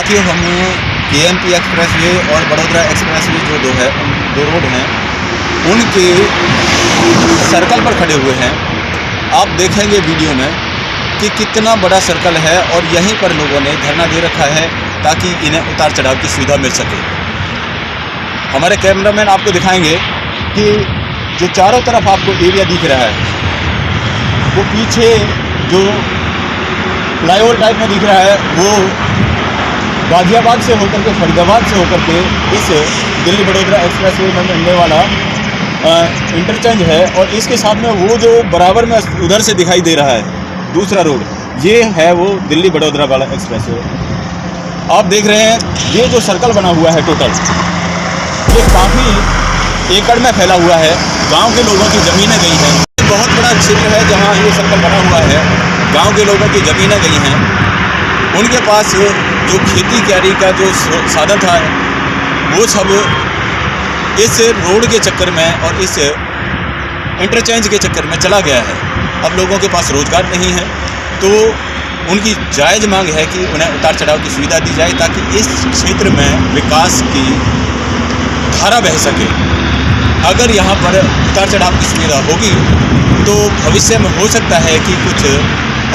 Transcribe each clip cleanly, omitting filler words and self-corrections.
साथियों, हम KMP expressway और बड़ोदरा एक्सप्रेसवे जो दो रोड हैं उनके सर्कल पर खड़े हुए हैं। आप देखेंगे वीडियो में कि कितना बड़ा सर्कल है और यहीं पर लोगों ने धरना दे रखा है ताकि इन्हें उतार चढ़ाव की सुविधा मिल सके। हमारे कैमरामैन आपको दिखाएंगे कि जो चारों तरफ आपको एरिया दिख रहा है वो पीछे जो फ्लाईओवर टाइप में दिख रहा है वो गाजियाबाद से होकर के फरीदाबाद से होकर के इस दिल्ली बड़ोदरा एक्सप्रेसवे में मिलने वाला इंटरचेंज है। और इसके साथ में वो जो बराबर में उधर से दिखाई दे रहा है दूसरा रोड, ये है वो दिल्ली बड़ोदरा वाला एक्सप्रेसवे। आप देख रहे हैं ये जो सर्कल बना हुआ है टोटल, ये काफ़ी एकड़ में फैला हुआ है। गांव के लोगों की ज़मीनें गई हैं। बहुत बड़ा क्षेत्र है जहां ये सर्कल बना हुआ है। गांव के लोगों की ज़मीनें गई हैं। उनके पास जो खेती क्यारी का जो साधन था वो सब इस रोड के चक्कर में और इस इंटरचेंज के चक्कर में चला गया है। अब लोगों के पास रोज़गार नहीं है तो उनकी जायज़ मांग है कि उन्हें उतार चढ़ाव की सुविधा दी जाए ताकि इस क्षेत्र में विकास की धारा बह सके। अगर यहाँ पर उतार चढ़ाव की सुविधा होगी तो भविष्य में हो सकता है कि कुछ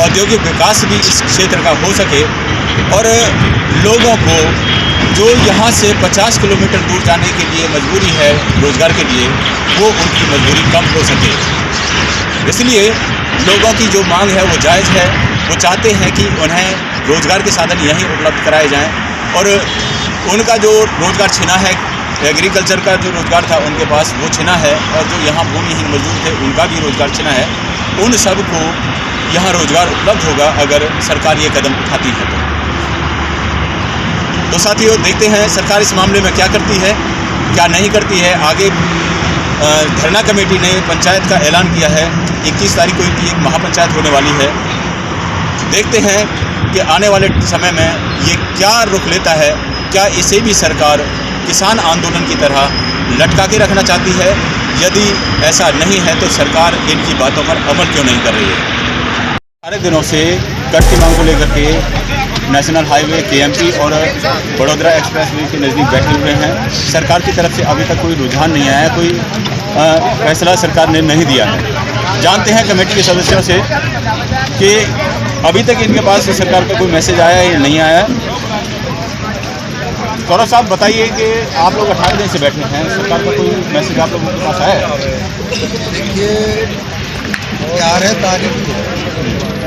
औद्योगिक विकास भी इस क्षेत्र का हो सके और लोगों को जो यहाँ से 50 किलोमीटर दूर जाने के लिए मजबूरी है रोज़गार के लिए, वो उनकी मजबूरी कम हो सके। इसलिए लोगों की जो मांग है वो जायज़ है। वो चाहते हैं कि उन्हें रोज़गार के साधन यहीं उपलब्ध कराए जाएं और उनका जो रोज़गार छिना है, एग्रीकल्चर का जो रोज़गार था उनके पास वो छिना है और जो यहाँ भूमिहीन मजदूर थे उनका भी रोज़गार छिना है। उन सब को यहाँ रोज़गार उपलब्ध होगा अगर सरकार ये कदम उठाती है तो साथियों, देखते हैं सरकार इस मामले में क्या करती है, क्या नहीं करती है। आगे धरना कमेटी ने पंचायत का ऐलान किया है। 21 तारीख को इनकी एक महापंचायत होने वाली है। देखते हैं कि आने वाले समय में ये क्या रुख लेता है। क्या इसे भी सरकार किसान आंदोलन की तरह लटका के रखना चाहती है? यदि ऐसा नहीं है तो सरकार इनकी बातों पर अमल क्यों नहीं कर रही है? सारे दिनों से कट की मांग को लेकर के नेशनल हाईवे, केएमपी और बड़ोदरा एक्सप्रेसवे के नज़दीक बैठे हुए हैं। सरकार की तरफ से अभी तक कोई रुझान नहीं आया, कोई फैसला सरकार ने नहीं दिया है। जानते हैं कमेटी के सदस्यों से कि अभी तक इनके पास सरकार का कोई मैसेज आया या नहीं आया। गौरव साहब, बताइए कि आप लोग 18 दिन से बैठे हैं, सरकार का कोई मैसेज आप लोगों के पास आया? देखिए, 11 तारीख को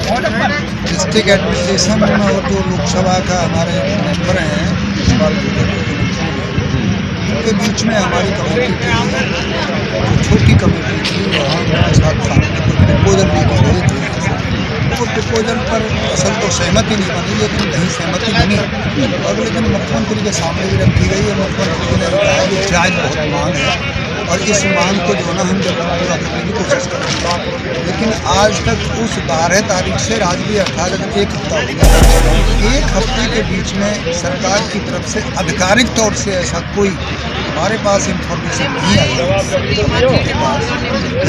डिस्ट्रिक्ट एडमिनिस्ट्रेशन और जो लोकसभा का हमारे मेंबर हैं उनके बीच में हमारी कमेटी थी, छोटी कमेटी थी, वहाँ उनके साथ सामने कोई प्रपोजल लेके गए थे। वो प्रपोजल पर असल तो सहमति नहीं बनी, लेकिन कहीं सहमति बनी और लेकिन मुख्यमंत्री के सामने भी रखी गई है। मुख्यमंत्री जी ने कहा कि जायज़ बहुत मांग है और इस मांग को जो है ना हम जब पूरा करने की कोशिश करेंगे। लेकिन आज तक उस 12 तारीख से आज भी 18 दिन, एक हफ्ता हो गया। एक हफ्ते के बीच में सरकार की तरफ से आधिकारिक तौर से ऐसा कोई हमारे पास इंफॉर्मेशन नहीं आई के पास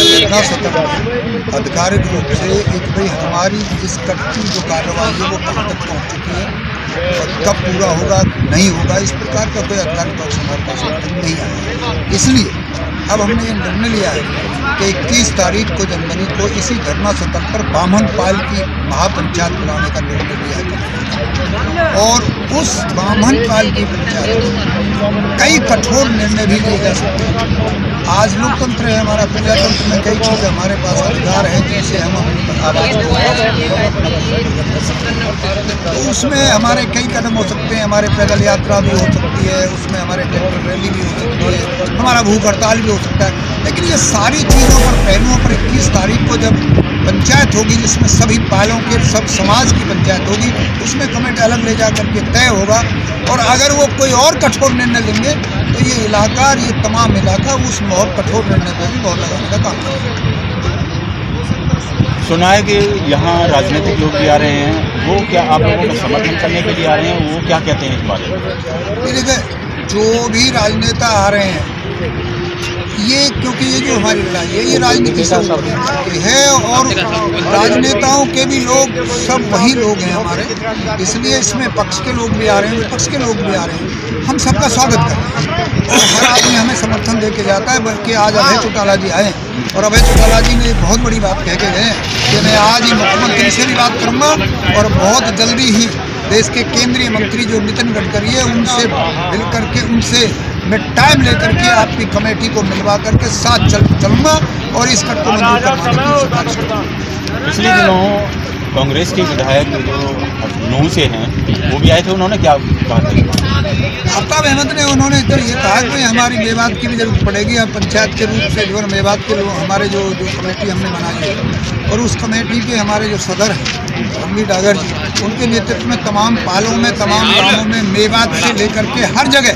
इतना सतर्क आधिकारिक रूप से एक भाई हमारी इस कट की जो कार्रवाई है वो कहाँ तक पहुँच चुकी है और कब पूरा होगा नहीं होगा, इस प्रकार का कोई आधिकारिक तौर से हमारे पास नहीं आया। इसलिए अब हमने ये निर्णय लिया है कि 21 तारीख को जनवरी को इसी धरना स्थल पर बामनपाल की महापंचायत बुलाने का निर्णय लिया है और उस बामनपाल की पंचायत में कई कठोर निर्णय भी लिए जा सकते हैं। आज लोकतंत्र है हमारा, प्रजातंत्र में कई चीज़ें हमारे पास अधिकार है जिनसे हम अपनी आवाज़ तो उसमें हमारे कई कदम हो सकते हैं। हमारे पैदल यात्रा भी हो सकती है, उसमें हमारे ट्रैक्टर रैली भी हो सकती है, हमारा भूख हड़ताल भी हो सकता है। लेकिन ये सारी चीज़ों पर, पहलुओं पर 21 तारीख को जब पंचायत होगी जिसमें सभी पालों के सब समाज की पंचायत होगी, उसमें कमेटी अलग ले जा करके तय होगा। और अगर वो कोई और कठोर निर्णय लेंगे तो ये इलाका और ये तमाम इलाका उस बहुत कठोर निर्णय पर भी बहुत लगाने का काम करेगा। सुना है कि यहाँ राजनीतिक लोग भी आ रहे हैं, वो क्या आप लोगों का समर्थन करने के लिए आ रहे हैं? वो क्या कहते हैं इस बारे में? देखिए, जो भी राजनेता आ रहे हैं ये क्योंकि ये जो हमारी लड़ाई है ये राजनीति से है और राजनेताओं के भी लोग सब वही लोग हैं हमारे, इसलिए इसमें पक्ष के लोग भी आ रहे हैं, विपक्ष के लोग भी आ रहे हैं। हम सबका स्वागत करते हैं और हर आदमी हमें समर्थन दे के जाता है। बल्कि आज अभय चौटाला जी आए और अभय चौटाला जी ने बहुत बड़ी बात कह के गए कि मैं आज ही मुख्यमंत्री से भी बात करूँगा और बहुत जल्दी ही देश के केंद्रीय मंत्री जो नितिन गडकरी है उनसे मिल करके उनसे मैं टाइम लेकर के आपकी कमेटी को मिलवा करके साथ चलूँगा और इस कट को मंजूर करवाने की सिफारिश करूँगा। पिछले दिनों कांग्रेस के विधायक जो नूह से हैं वो भी आए थे, उन्होंने क्या कहा था? आफ्ताब अहमद ने उन्होंने तो ये कहा कि हमारी मेवात की भी जरूरत पड़ेगी। अब पंचायत के रूप से जो है मेवात के लोग हमारे जो कमेटी हमने बनाई है और उस कमेटी के हमारे जो सदर हैं रणवीर डागर जी, उनके नेतृत्व में तमाम पालों में तमाम गाँवों में मेवात से लेकर के हर जगह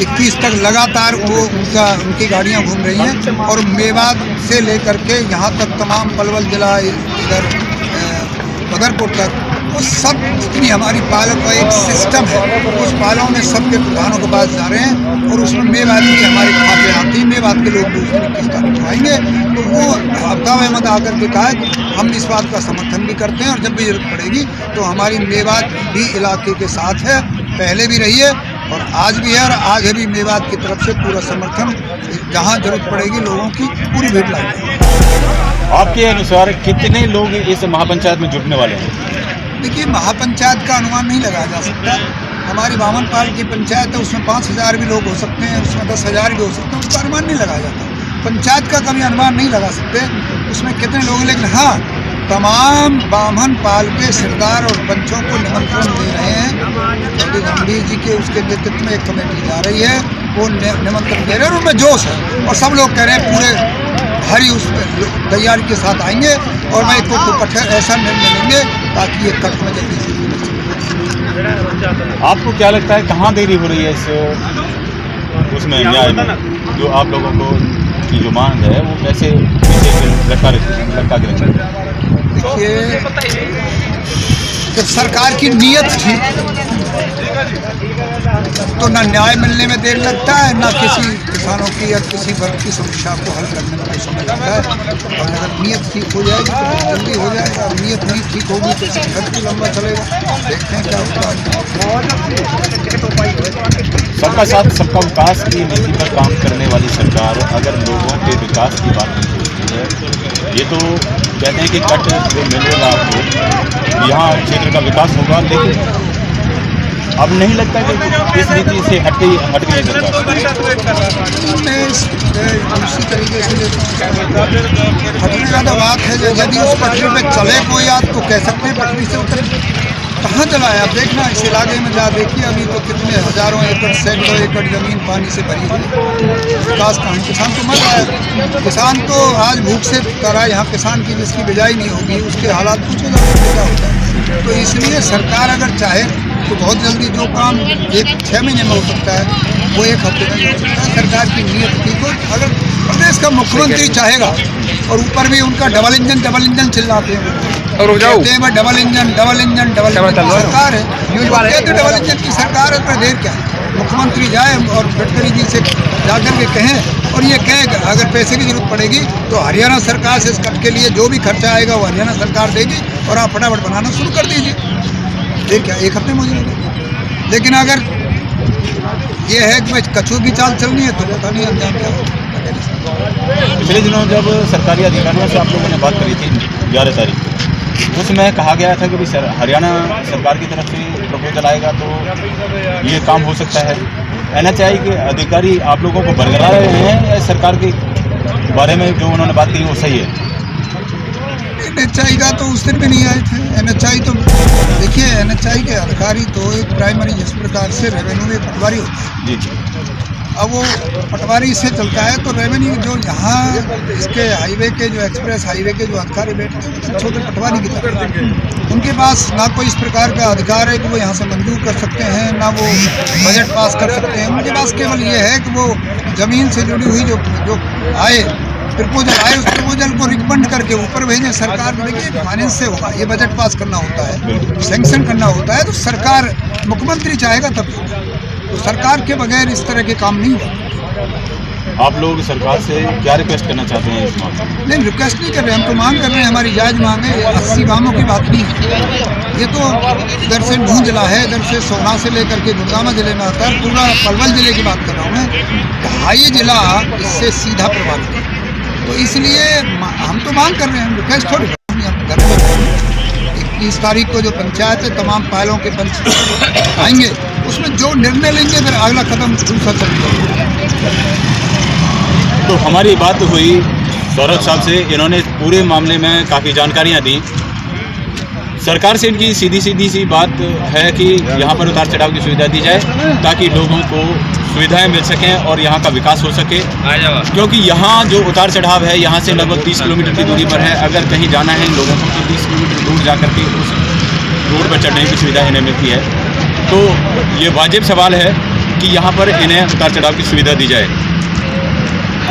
21 तक लगातार वो उनकी गाड़ियाँ घूम रही हैं और मेवात से लेकर के यहाँ तक तमाम पलवल जिला इधर बदरपुर तक वो सब जितनी हमारी पालों का एक सिस्टम है उस पालों में सबके प्रधानों के पास जा रहे हैं और उसमें मेवात की हमारी खाते आती हैं। मेवात के लोग भी उसमें 21 तारीख को आएंगे तो वो आफ्ताब अहमद आकर के कहा हम इस बात का समर्थन भी करते हैं और जब भी जरूरत पड़ेगी तो हमारी मेवात भी इलाके के साथ है, पहले भी रही है और आज भी है और आगे भी मेवात की तरफ से पूरा समर्थन, जहां जरूरत पड़ेगी लोगों की पूरी भेंट लाएगी। आपके अनुसार कितने लोग इस महापंचायत में जुटने वाले हैं? देखिए, महापंचायत का अनुमान नहीं लगाया जा सकता। हमारी बावनपाल की पंचायत है, उसमें 5000 भी लोग हो सकते हैं, उसमें 10,000 भी हो सकते हैं, उसका अनुमान नहीं लगाया जाता। पंचायत का कभी अनुमान नहीं लगा सकते उसमें कितने लोग, लेकिन हाँ तमाम बामन पाल के सरदार और पंचों को निमंत्रण दे रहे हैं। रणवीर जी के उसके नेतृत्व में एक कमेटी जा रही है, वो निमंत्रण दे रहे हैं और उनमें जोश है और सब लोग कह रहे हैं पूरे भारी उस तैयारी के साथ आएंगे और मैं इसको कठोर ऐसा निर्णय लेंगे ताकि ये कट में जल्दी से। आपको क्या लगता है कहाँ देरी हो रही है इस उसमें न्याय में, जो आप लोगों को की जो मांग है वो कैसे लटका के रखी? देखिए, जब सरकार की नीयत ठीक तो ना न्याय मिलने में देर लगता है, ना किसी किसानों की या किसी वर्ग की समस्या को हल करने में कोई समय लगता है। और अगर नीयत ठीक हो जाएगी तो जल्दी हो जाएगा, और नीयत नहीं ठीक होगी तो संघर्ष भी लंबा चलेगा। देखते हैं क्या होता है। सबका साथ सबका विकास की नीति पर काम करने वाली सरकार अगर लोगों के विकास की बात नहीं करती है, ये तो कहते हैं कि कट जो मिलेगा आपको यहाँ क्षेत्र का विकास होगा, लेकिन अब नहीं लगता कि इस नीति से हट गई सरकार। उसी तरीके से हटने का तो बात है, यदि उस पटरी पे चले कोई आप तो कह सकते हैं पटरी से उतरे। कहाँ चला है आप देखना, इस इलाके में जा देखिए, अभी तो कितने हजारों एकड़ सैकड़ों एकड़ जमीन पानी से भरी हुई है। विकास कहाँ, किसान तो मर रहा है, किसान तो आज भूख से तरा। यहाँ किसान की जिसकी बिजाई नहीं होगी उसके हालात पूछे जाते क्या होता है। तो इसलिए सरकार अगर चाहे तो बहुत जल्दी जो काम 6 महीने में हो सकता है वो 1 हफ्ते में हो सकता है। सरकार की नीयत ठीक हो, अगर प्रदेश का मुख्यमंत्री चाहेगा और ऊपर भी उनका डबल इंजन चिल्लाते हैं कहते हैं डबल इंजन सरकार है, कहते डबल इंजन की सरकार है, पर देर क्या है। मुख्यमंत्री जाए और गडकरी जी से जाकर के कहें और ये कहें अगर पैसे की जरूरत पड़ेगी तो हरियाणा सरकार से इस कट के लिए जो भी खर्चा आएगा वो हरियाणा सरकार देगी और आप फटाफट बनाना शुरू कर दीजिए। देख क्या 1 हफ्ते में हो जाएगा। लेकिन अगर ये है कि भाई कछुए की चाल चलनी है तो पता नहीं अंजाम क्या होगा। पिछले दिनों जब सरकारी अधिकारियों से आप लोगों ने बात करी थी 11 तारीख को, उसमें कहा गया था कि भाई हरियाणा सरकार की तरफ से प्रपोजल आएगा तो ये काम हो सकता है। NHAI के अधिकारी आप लोगों को बरगला रहे हैं या सरकार के बारे में जो उन्होंने बात की वो सही है? NHAI का तो उस दिन भी नहीं आए थे। NHAI तो देखिए, NHAI के अधिकारी तो एक प्राइमरी जिस प्रकार से रेवेन्यू में पटवारी होता है जी, अब वो पटवारी से चलता है तो रेवेन्यू जो यहाँ इसके हाईवे के जो एक्सप्रेस हाईवे के जो अधिकारी बैठते हैं छोटे पटवारी की तरह, उनके पास ना कोई इस प्रकार का अधिकार है कि वो यहाँ से मंजूर कर सकते हैं, ना वो बजट पास कर सकते हैं। उनके पास केवल ये है कि वो ज़मीन से जुड़ी हुई जो आए प्रपोजल आए उस प्रपोजल को रिकमेंड करके ऊपर भेजें सरकार को। देखिए, फाइनेंस से होगा, ये बजट पास करना होता है, सैंक्शन करना होता है, तो सरकार मुख्यमंत्री चाहेगा तब तो सरकार के बगैर इस तरह के काम नहीं होगा। आप लोग सरकार से क्या रिक्वेस्ट करना चाहते हैं इस मामले में? नहीं, रिक्वेस्ट नहीं कर रहे, हम तो मांग कर रहे हैं, हमारी जायज़ मांग है। 80 गांवों की बात नहीं है, ये तो इधर से नूंह जिला है, इधर से सोना से लेकर के गुड़गामा जिले में आता है, पूरा पलवल जिले की बात कर रहा हूँ मैं। 2.5 जिला इससे सीधा प्रभावित है, तो इसलिए हम तो मांग कर रहे हैं, रिक्वेस्ट थोड़ी कर रहे हैं, हम घर में 21 तारीख को जो पंचायत है तमाम पायलों के पंच आएंगे, उसमें जो निर्णय लेंगे फिर अगला कदम दूसरा चलेगा। तो हमारी बात हुई सौरभ साहब से, इन्होंने पूरे मामले में काफ़ी जानकारियाँ दी। सरकार से इनकी सीधी सी बात है कि यहाँ पर उतार चढ़ाव की सुविधा दी जाए ताकि लोगों को सुविधाएं मिल सकें और यहाँ का विकास हो सके, क्योंकि यहाँ जो उतार चढ़ाव है यहाँ से लगभग 30 किलोमीटर की दूरी पर है। अगर कहीं जाना है इन लोगों को तो 30 किलोमीटर दूर जा करके उस रोड पर चढ़ने की सुविधा इन्हें मिलती है। तो ये वाजिब सवाल है कि यहाँ पर इन्हें उतार चढ़ाव की सुविधा दी जाए।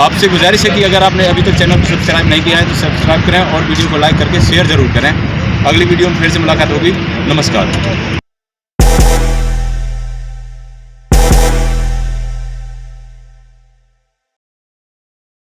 आपसे गुजारिश है कि अगर आपने अभी तक चैनल को सब्सक्राइब नहीं किया है तो सब्सक्राइब करें और वीडियो को लाइक करके शेयर ज़रूर करें। अगली वीडियो में फिर से मुलाकात होगी। नमस्कार।